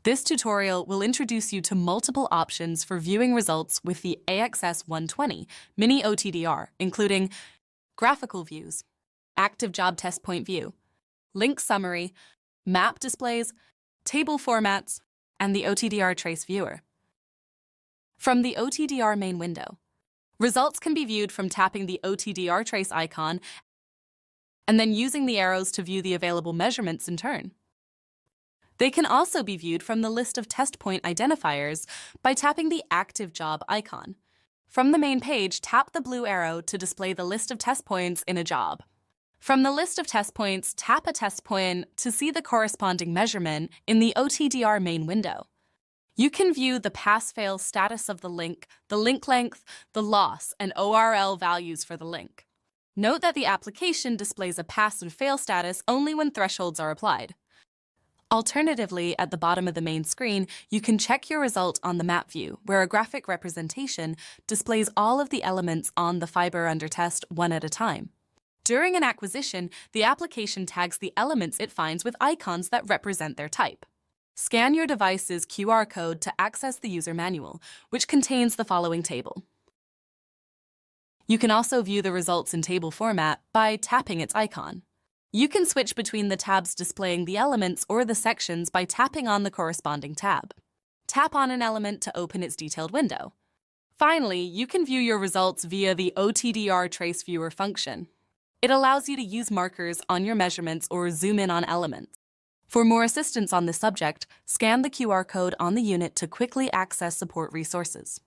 This tutorial will introduce you to multiple options for viewing results with the AXS-120 mini-OTDR, including graphical views, active job test point view, link summary, map displays, table formats, and the OTDR Trace viewer. From the OTDR main window, results can be viewed from tapping the OTDR Trace icon and then using the arrows to view the available measurements in turn. They can also be viewed from the list of test point identifiers by tapping the active job icon. From the main page, tap the blue arrow to display the list of test points in a job. From the list of test points, tap a test point to see the corresponding measurement in the OTDR main window. You can view the pass-fail status of the link length, the loss, and ORL values for the link. Note that the application displays a pass and fail status only when thresholds are applied. Alternatively, at the bottom of the main screen, you can check your result on the map view, where a graphic representation displays all of the elements on the fiber under test one at a time. During an acquisition, the application tags the elements it finds with icons that represent their type. Scan your device's QR code to access the user manual, which contains the following table. You can also view the results in table format by tapping its icon. You can switch between the tabs displaying the elements or the sections by tapping on the corresponding tab. Tap on an element to open its detailed window. Finally, you can view your results via the OTDR Trace Viewer function. It allows you to use markers on your measurements or zoom in on elements. For more assistance on this subject, scan the QR code on the unit to quickly access support resources.